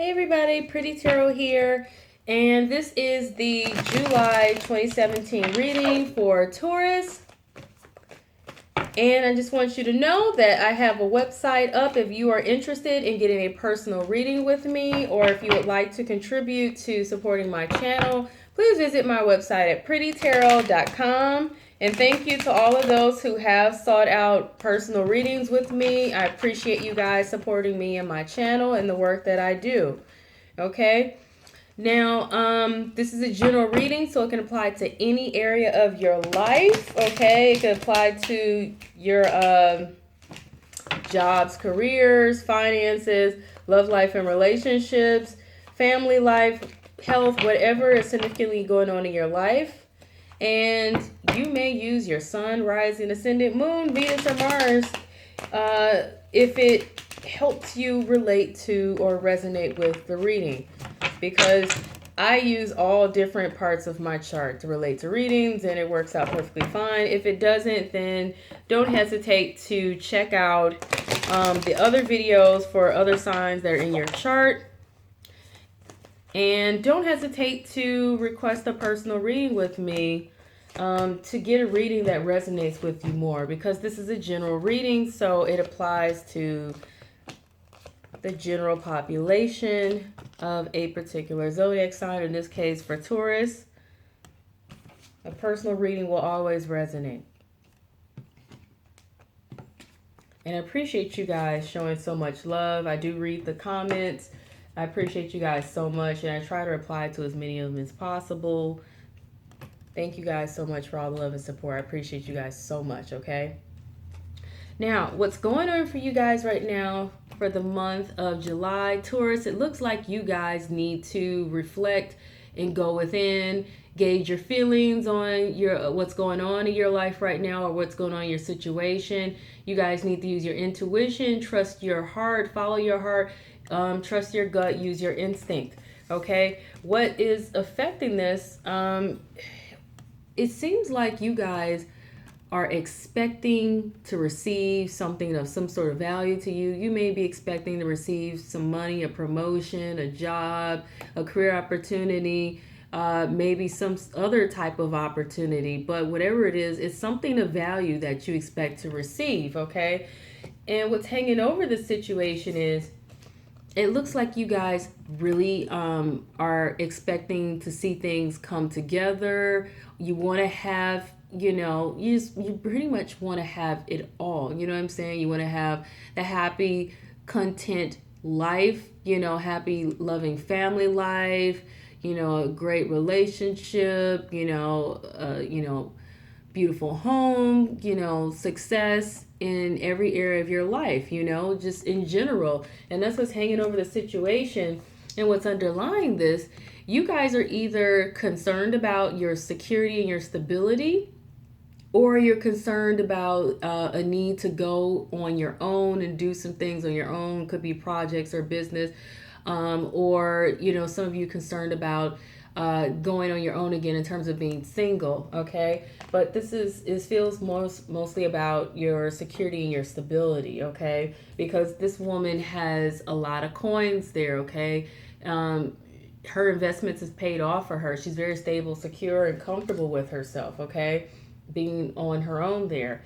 Hey everybody, Pretty Tarot here, and this is the July 2017 reading for Taurus. And I just want you to know that I have a website up if you are interested in getting a personal reading with me, or if you would like to contribute to supporting my channel, please visit my website at prettytarot.com. And thank you to all of those who have sought out personal readings with me. I appreciate you guys supporting me and my channel and the work that I do. Okay. Now, this is a general reading, so it can apply to any area of your life. Okay, it can apply to your jobs, careers, finances, love life and relationships, family life, health, whatever is significantly going on in your life. And you may use your sun, rising, ascendant, moon, Venus, or Mars if it helps you relate to or resonate with the reading, because I use all different parts of my chart to relate to readings, and it works out perfectly fine. If it doesn't, then don't hesitate to check out the other videos for other signs that are in your chart. And don't hesitate to request a personal reading with me to get a reading that resonates with you more, because this is a general reading, so it applies to the general population of a particular zodiac sign. In this case, for Taurus, a personal reading will always resonate. And I appreciate you guys showing so much love. I do read the comments. I appreciate you guys so much, and I try to reply to as many of them as possible. Thank you guys so much for all the love and support. I appreciate you guys so much, okay? Now, what's going on for you guys right now for the month of July, Taurus? It looks like you guys need to reflect and go within, gauge your feelings on what's going on in your life right now, or what's going on in your situation. You guys need to use your intuition, trust your heart, follow your heart, trust your gut, use your instinct, okay? What is affecting this? It seems like you guys are expecting to receive something of some sort of value to you. You may be expecting to receive some money, a promotion, a job, a career opportunity, maybe some other type of opportunity. But whatever it is, it's something of value that you expect to receive, okay? And what's hanging over the situation is, it looks like you guys really are expecting to see things come together. You want to have, you pretty much want to have it all. You know what I'm saying? You want to have the happy, content life, happy, loving family life, a great relationship, beautiful home, success in every area of your life, just in general. And that's what's hanging over the situation. And what's underlying this, you guys are either concerned about your security and your stability, or you're concerned about a need to go on your own and do some things on your own. Could be projects or business, or some of you concerned about going on your own again in terms of being single, okay? But it feels mostly about your security and your stability, okay? Because this woman has a lot of coins there, okay? Her investments is paid off for her. She's very stable, secure, and comfortable with herself, okay? Being on her own there.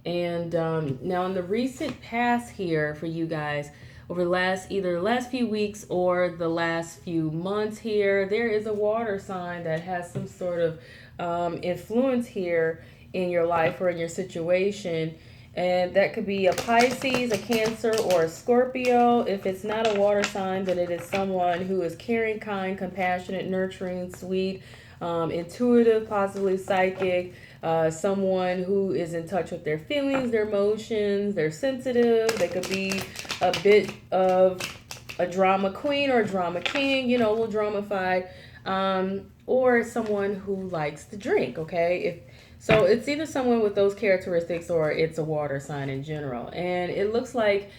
And now in the recent past here for you guys, over either the last few weeks or the last few months here, there is a water sign that has some sort of influence here in your life or in your situation. And that could be a Pisces, a Cancer, or a Scorpio. If it's not a water sign, then it is someone who is caring, kind, compassionate, nurturing, sweet, intuitive, possibly psychic, someone who is in touch with their feelings, their emotions, they're sensitive. They could be a bit of a drama queen or a drama king, a little dramified, or someone who likes to drink, okay? So it's either someone with those characteristics or it's a water sign in general. And it looks like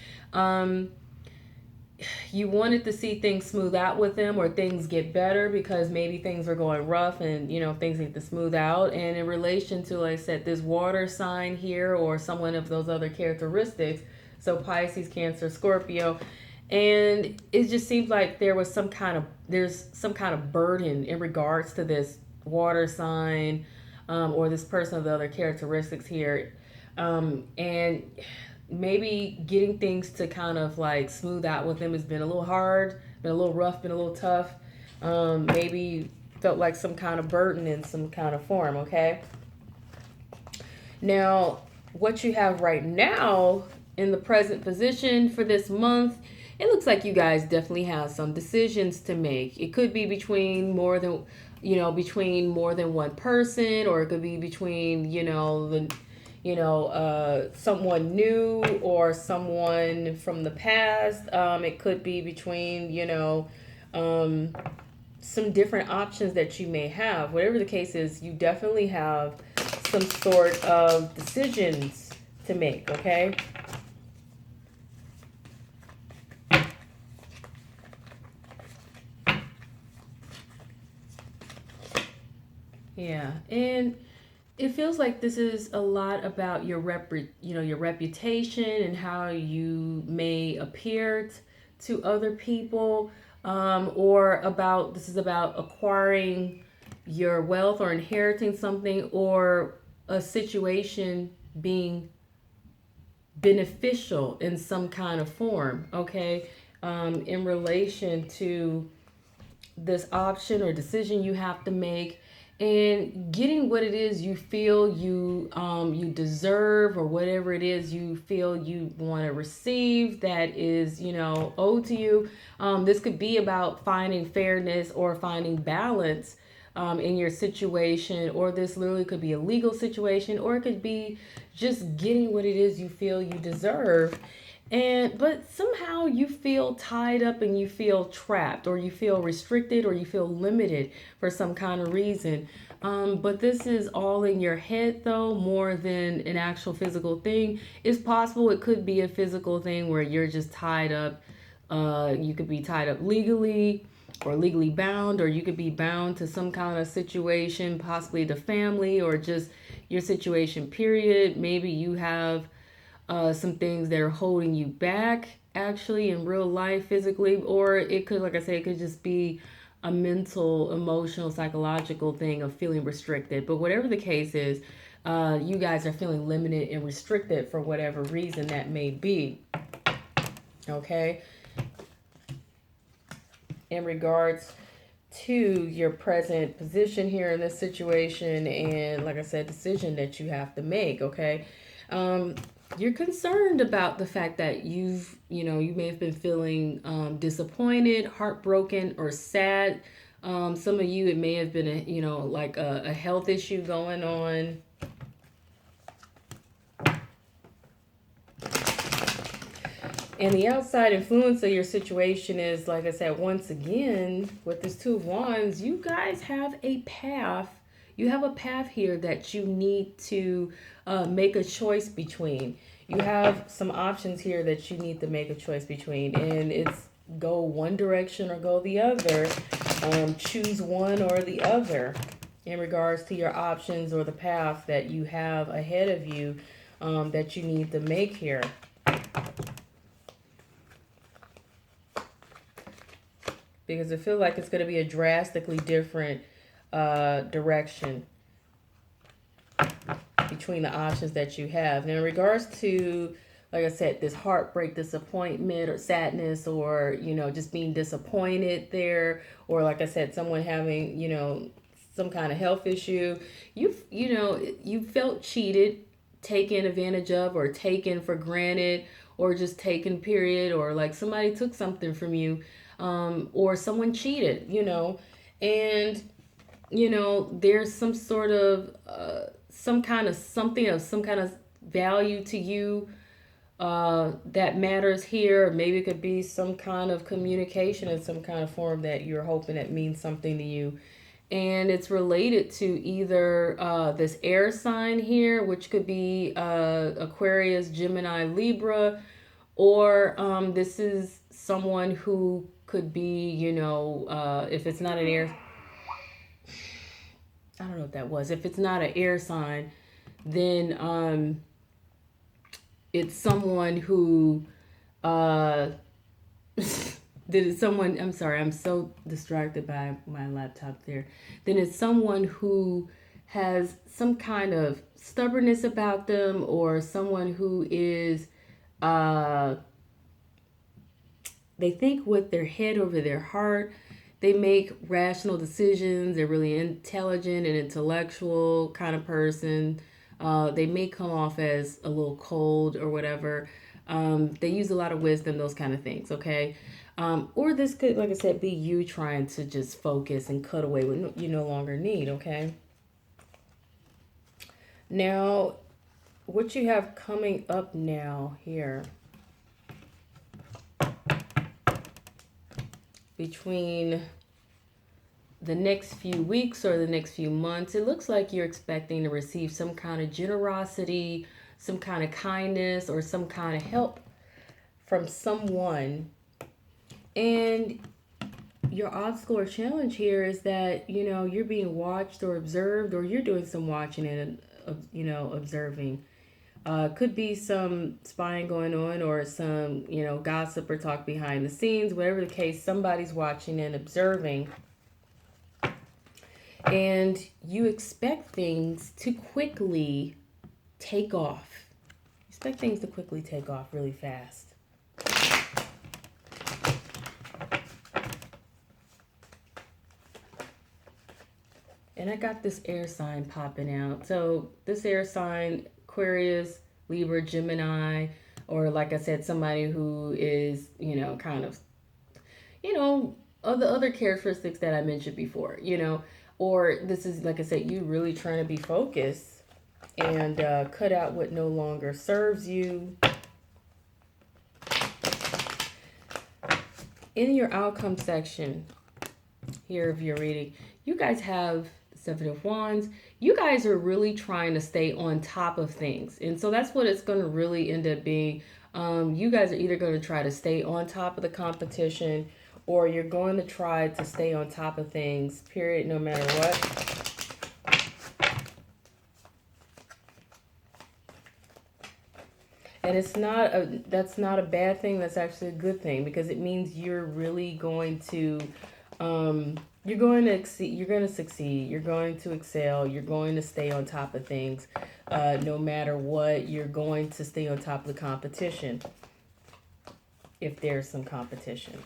you wanted to see things smooth out with them, or things get better, because maybe things are going rough and things need to smooth out. And in relation to, like I said, this water sign here, or someone of those other characteristics, so Pisces, Cancer, Scorpio, And it just seems like there's some kind of burden in regards to this water sign, or this person of the other characteristics here. And maybe getting things to kind of like smooth out with them has been a little hard, been a little rough, been a little tough. Maybe felt like some kind of burden in some kind of form, okay? Now, what you have right now in the present position for this month, it looks like you guys definitely have some decisions to make. It could be between between more than one person, or it could be between, someone new or someone from the past. It could be between, um, some different options that you may have. Whatever the case is, you definitely have some sort of decisions to make, okay? Yeah, and it feels like this is a lot about your reputation and how you may appear to other people, or about this is about acquiring your wealth or inheriting something, or a situation being beneficial in some kind of form, okay? In relation to this option or decision you have to make, and getting what it is you feel you deserve, or whatever it is you feel you want to receive that is, owed to you. This could be about finding fairness or finding balance in your situation, or this literally could be a legal situation, or it could be just getting what it is you feel you deserve. And but somehow you feel tied up and you feel trapped, or you feel restricted, or you feel limited for some kind of reason. But this is all in your head, though, more than an actual physical thing. It's possible it could be a physical thing where you're just tied up. You could be tied up legally, or legally bound, or you could be bound to some kind of situation, possibly the family, or just your situation, period. Maybe you have some things that are holding you back, actually, in real life, physically, or it could, like I say, it could just be a mental, emotional, psychological thing of feeling restricted. But whatever the case is, you guys are feeling limited and restricted for whatever reason that may be. Okay? In regards to your present position here in this situation, and like I said, decision that you have to make, okay? You're concerned about the fact that you may have been feeling disappointed, heartbroken, or sad. Some of you, it may have been like a health issue going on. And the outside influence of your situation is, like I said, once again, with this Two of Wands, you guys have a path. You have a path here that you need to make a choice between. You have some options here that you need to make a choice between. And it's go one direction or go the other. Choose one or the other in regards to your options or the path that you have ahead of you, that you need to make here. Because I feel like it's going to be a drastically different direction between the options that you have. Now, in regards to, like I said, this heartbreak, disappointment, or sadness, or, just being disappointed there, or like I said, someone having, some kind of health issue, you felt cheated, taken advantage of, or taken for granted, or just taken, period, or like somebody took something from you, or someone cheated, and, there's some sort of, some kind of something of some kind of value to you that matters here. Maybe it could be some kind of communication in some kind of form that you're hoping that means something to you. And it's related to either this air sign here, which could be Aquarius, Gemini, Libra, or this is someone who could be, if it's not an air, I don't know what that was. If it's not an air sign, then it's someone who Then it's someone, I'm sorry, I'm so distracted by my laptop there. Then it's someone who has some kind of stubbornness about them, or someone who is, uh, they think with their head over their heart. They make rational decisions. They're really intelligent and intellectual kind of person. They may come off as a little cold or whatever. They use a lot of wisdom, those kind of things, okay? Or this could, like I said, be you trying to just focus and cut away what you no longer need, okay? Now, what you have coming up now here between the next few weeks or the next few months, it looks like you're expecting to receive some kind of generosity, some kind of kindness, or some kind of help from someone. And your obstacle or challenge here is that, you're being watched or observed, or you're doing some watching and, observing. Could be some spying going on, or some, gossip or talk behind the scenes. Whatever the case, somebody's watching and observing. And you expect things to quickly take off. You expect things to quickly take off really fast. And I got this air sign popping out. So this air sign, Aquarius, Libra, Gemini, or like I said, somebody who is, kind of, of the other characteristics that I mentioned before, or this is, like I said, you really trying to be focused and cut out what no longer serves you. In your outcome section here of your reading, you guys have Seven of Wands. You guys are really trying to stay on top of things. And so that's what it's going to really end up being. You guys are either going to try to stay on top of the competition, or you're going to try to stay on top of things, period, no matter what. And that's not a bad thing. That's actually a good thing, because it means you're really going to you're going to succeed, you're going to excel, you're going to stay on top of things, no matter what. You're going to stay on top of the competition, if there's some competition.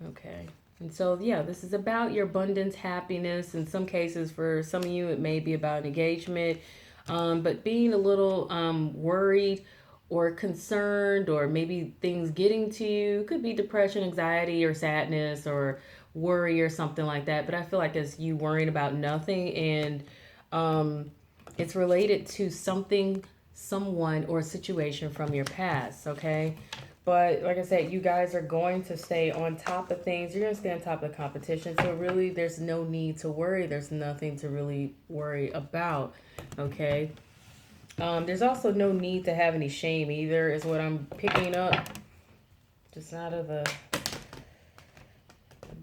Okay. And so, yeah, this is about your abundance, happiness. In some cases, for some of you, it may be about engagement, but being a little worried or concerned, or maybe things getting to you. Could be depression, anxiety, or sadness, or worry, or something like that. But I feel like it's you worrying about nothing, and it's related to something, someone, or a situation from your past, okay? But like I said, you guys are going to stay on top of things. You're going to stay on top of the competition. So really, there's no need to worry. There's nothing to really worry about, okay? There's also no need to have any shame either, is what I'm picking up. Just out of the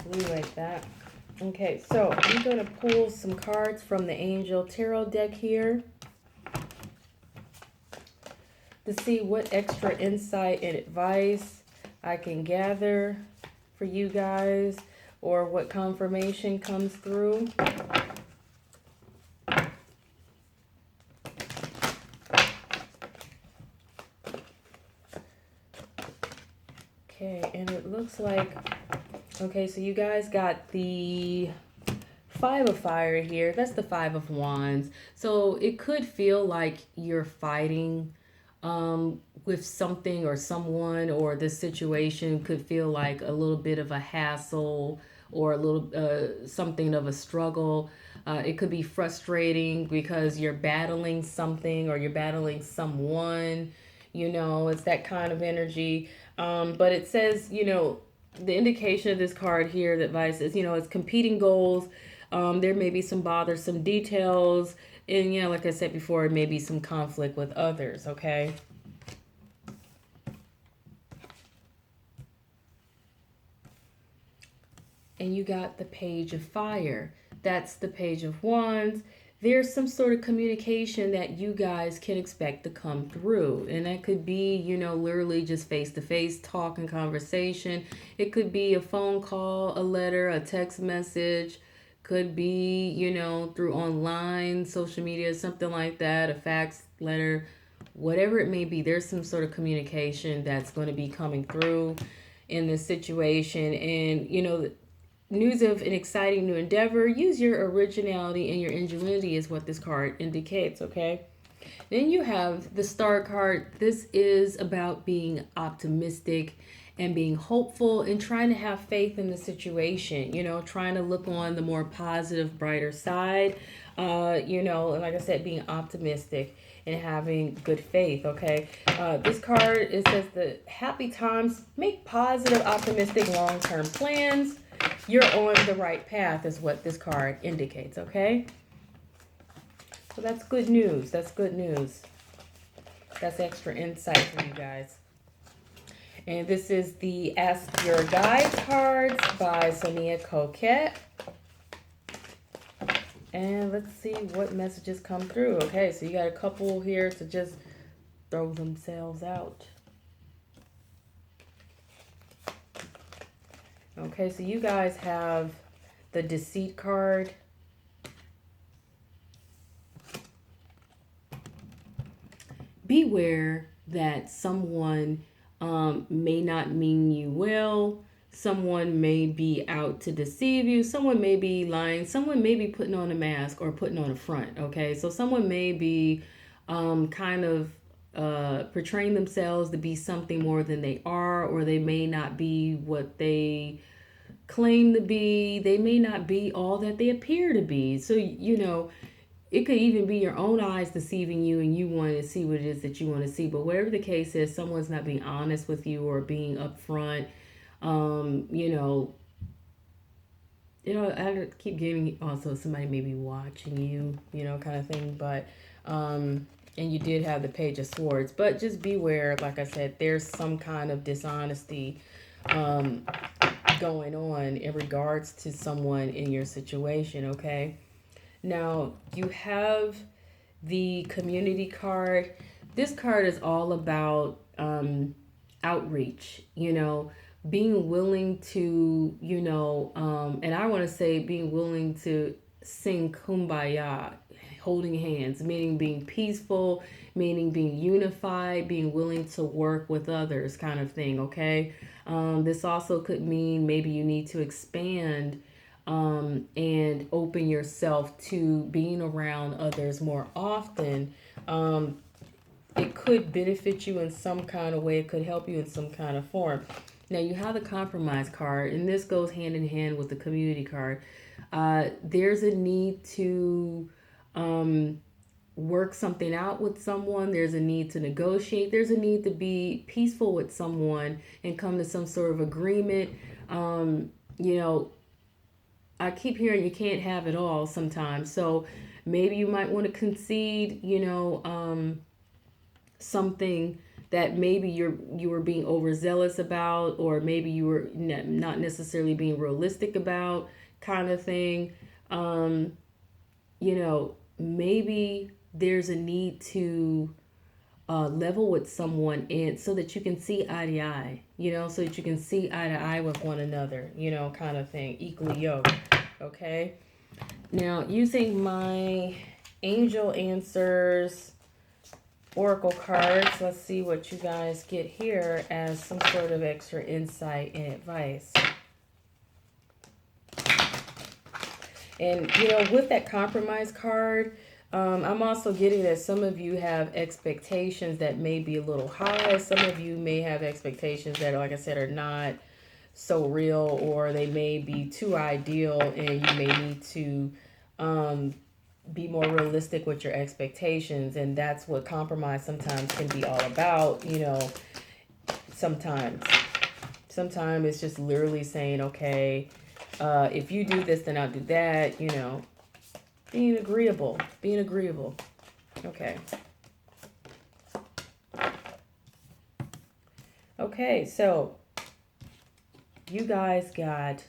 blue like that. Okay, so I'm going to pull some cards from the Angel Tarot deck here to see what extra insight and advice I can gather for you guys, or what confirmation comes through. Okay, and it looks like, okay, so you guys got the Five of Fire here. That's the Five of Wands. So it could feel like you're fighting with something or someone, or this situation could feel like a little bit of a hassle, or a little something of a struggle. It could be frustrating because you're battling something, or you're battling someone. It's that kind of energy. But it says, the indication of this card here, the advice is, it's competing goals. There may be some bothersome details. And, like I said before, maybe some conflict with others, okay? And you got the Page of Fire. That's the Page of Wands. there's some sort of communication that you guys can expect to come through. And that could be, literally just face to face talk and conversation. It could be a phone call, a letter, a text message, could be, through online, social media, something like that, a fax, letter, whatever it may be. There's some sort of communication that's going to be coming through in this situation. And, news of an exciting new endeavor. Use your originality and your ingenuity is what this card indicates, okay? Then you have the Star card. This is about being optimistic and being hopeful and trying to have faith in the situation, trying to look on the more positive, brighter side, like I said, being optimistic and having good faith, okay? This card, it says the happy times, make positive, optimistic, long-term plans. You're on the right path is what this card indicates, okay? So that's good news. That's good news. That's extra insight for you guys. And this is the Ask Your Guide cards by Sonia Coquette. And let's see what messages come through. Okay, so you got a couple here to just throw themselves out. Okay, so you guys have the Deceit card. Beware that someone may not mean you well. Someone may be out to deceive you. Someone may be lying. Someone may be putting on a mask or putting on a front. Okay, so someone may be portraying themselves to be something more than they are, or they may not be what they claim to be. They may not be all that they appear to be. So, it could even be your own eyes deceiving you and you want to see what it is that you want to see. But whatever the case is, someone's not being honest with you or being upfront. I keep getting also somebody may be watching you, kind of thing. But, and you did have the Page of Swords. But just beware, like I said, there's some kind of dishonesty going on in regards to someone in your situation, okay? Now, you have the Community card. This card is all about outreach, being willing to, and I want to say being willing to sing Kumbaya, holding hands, meaning being peaceful, meaning being unified, being willing to work with others kind of thing, okay? This also could mean maybe you need to expand and open yourself to being around others more often. It could benefit you in some kind of way. It could help you in some kind of form. Now you have the Compromise card, and this goes hand in hand with the Community card. There's a need to work something out with someone. There's a need to negotiate. There's a need to be peaceful with someone and come to some sort of agreement. I keep hearing you can't have it all sometimes. So maybe you might want to concede, something that maybe you were being overzealous about, or maybe you were not necessarily being realistic about, kind of thing. Maybe there's a need to level with someone and so that you can see eye to eye, so that you can see eye to eye with one another, kind of thing, equally yoked. Okay. Now, using my Angel Answers Oracle cards, let's see what you guys get here as some sort of extra insight and advice. And, with that Compromise card, I'm also getting that some of you have expectations that may be a little high. Some of you may have expectations that, like I said, are not so real, or they may be too ideal, and you may need to be more realistic with your expectations. And that's what compromise sometimes can be all about, sometimes it's just literally saying, okay, if you do this, then I'll do that, being agreeable. Okay, so you guys got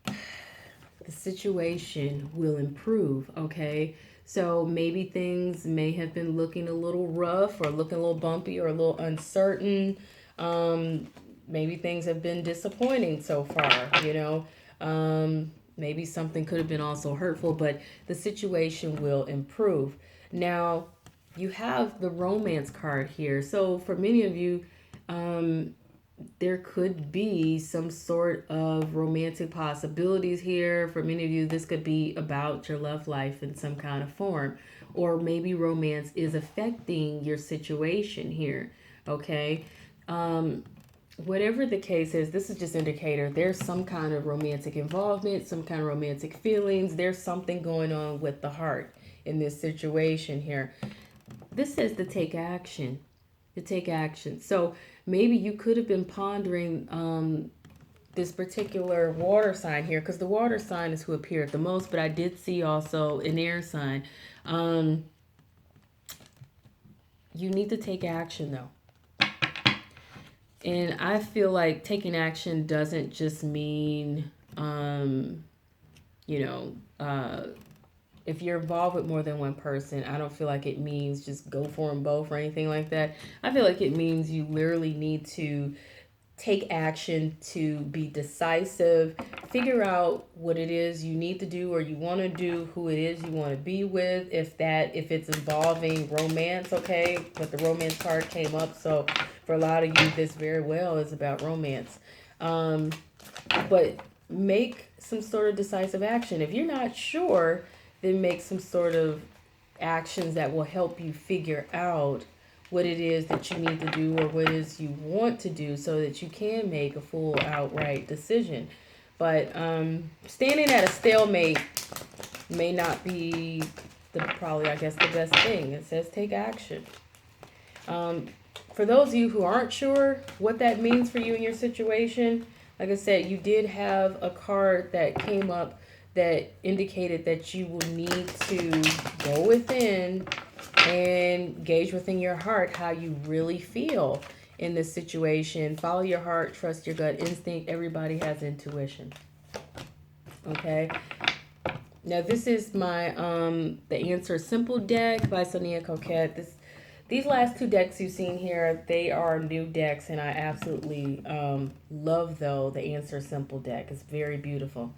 the situation will improve, okay? So maybe things may have been looking a little rough or looking a little bumpy or a little uncertain. Maybe things have been disappointing so far, maybe something could have been also hurtful, but the situation will improve. Now, you have the romance card here. So for many of you, um, there could be some sort of romantic possibilities here. For many of you, this could be about your love life in some kind of form, or maybe romance is affecting your situation here. Okay. Um, Whatever the case is, this is just indicator there's some kind of romantic involvement, some kind of romantic feelings. There's something going on with the heart in this situation here. This says to take action, to take action. So maybe you could have been pondering this particular water sign here, because the water sign is who appeared the most, but I did see also an air sign. Um, you need to take action though. And I feel like taking action doesn't just mean, you know, if you're involved with more than one person, I don't feel like it means just go for them both or anything like that. I feel like it means you literally need to take action to be decisive, figure out what it is you need to do or you want to do, who it is you want to be with, if it's involving romance, okay? But the romance card came up, so for a lot of you this very well is about romance. But make some sort of decisive action. If you're not sure, then make some sort of actions that will help you figure out what it is that you need to do or what it is you want to do so that you can make a full outright decision. But standing at a stalemate may not be probably, I guess, the best thing. It says take action. For those of you who aren't sure what that means for you in your situation, like I said, you did have a card that came up that indicated that you will need to go within and gauge within your heart how you really feel in this situation. Follow your heart, trust your gut instinct. Everybody has intuition. Okay. Now this is my the Answer Simple deck by Sonia Coquette. These last two decks you've seen here, they are new decks, and I absolutely love though the Answer Simple deck. It's very beautiful.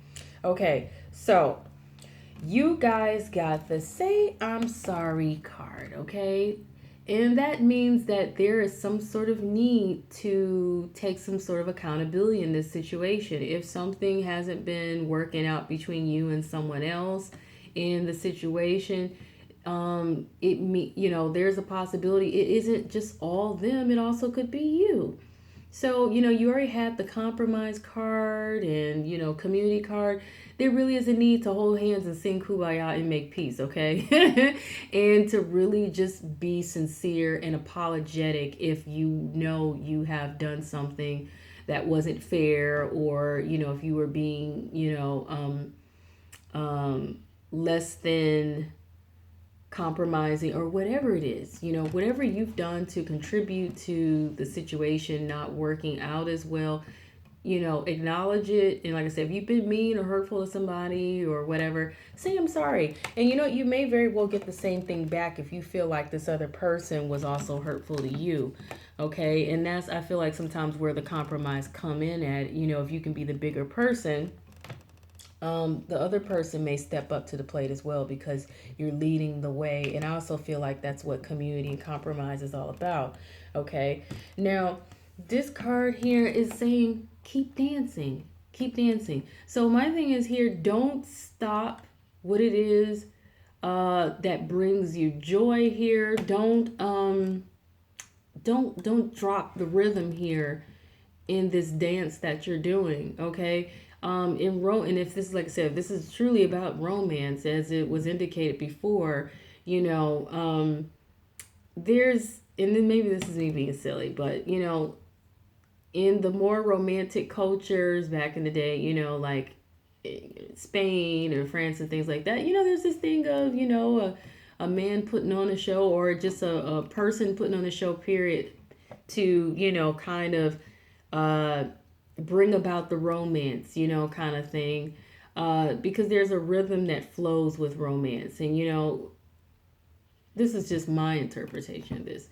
Okay, so you guys got the Say I'm Sorry card, okay? And that means that there is some sort of need to take some sort of accountability in this situation. If something hasn't been working out between you and someone else in the situation, there's a possibility it isn't just all them, it also could be you. So, you already had the compromise card and, community card. There really is a need to hold hands and sing Kumbaya and make peace, okay? And to really just be sincere and apologetic if you know you have done something that wasn't fair, or, if you were being, less than compromising or whatever it is, whatever you've done to contribute to the situation not working out as well, acknowledge it. And like I said, if you've been mean or hurtful to somebody or whatever, say I'm sorry. And you may very well get the same thing back if you feel like this other person was also hurtful to you. Okay. And that's, I feel like sometimes where the compromise come in at, if you can be the bigger person, the other person may step up to the plate as well because you're leading the way. And I also feel like that's what community and compromise is all about. Okay. Now, this card here is saying, keep dancing, keep dancing. So my thing is here, don't stop what it is that brings you joy here. Don't drop the rhythm here in this dance that you're doing. Okay. And if this is, like I said, if this is truly about romance, as it was indicated before, there's, and then maybe this is me being silly, but in the more romantic cultures back in the day, like Spain or France and things like that, there's this thing of, a man putting on a show, or just a person putting on a show, period, to, kind of bring about the romance, kind of thing. because there's a rhythm that flows with romance. And, this is just my interpretation of this.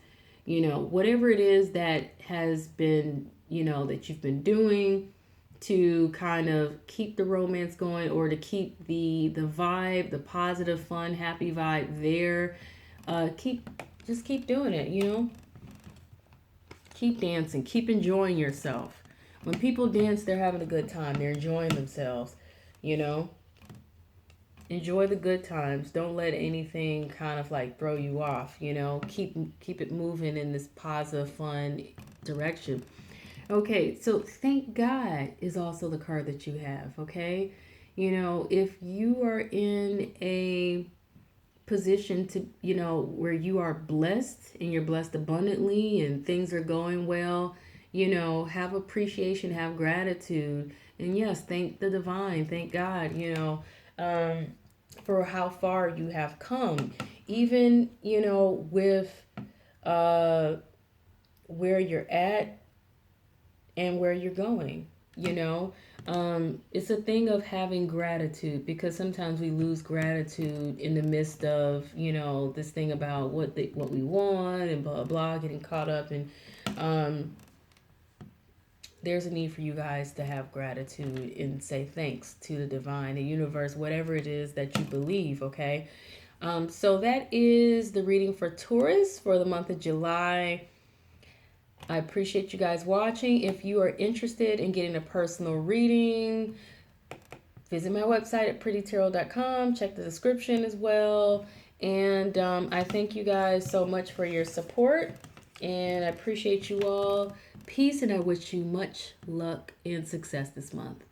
Whatever it is that has been, that you've been doing to kind of keep the romance going, or to keep the vibe, the positive, fun, happy vibe there, keep doing it, keep dancing, keep enjoying yourself. When people dance, they're having a good time, they're enjoying themselves, you know enjoy the good times. Don't let anything kind of like throw you off, keep it moving in this positive, fun direction. Okay, so thank God is also the card that you have, okay? If you are in a position to, where you are blessed and you're blessed abundantly and things are going well, have appreciation, have gratitude. And yes, thank the divine, thank God, um, for how far you have come. Even, with uh, where you're at and where you're going, it's a thing of having gratitude, because sometimes we lose gratitude in the midst of, this thing about what we want and blah blah, getting caught up. And um, there's a need for you guys to have gratitude and say thanks to the divine, the universe, whatever it is that you believe, okay? So that is the reading for Taurus for the month of July. I appreciate you guys watching. If you are interested in getting a personal reading, visit my website at prettytarot.com. Check the description as well. And I thank you guys so much for your support. And I appreciate you all. Peace, and I wish you much luck and success this month.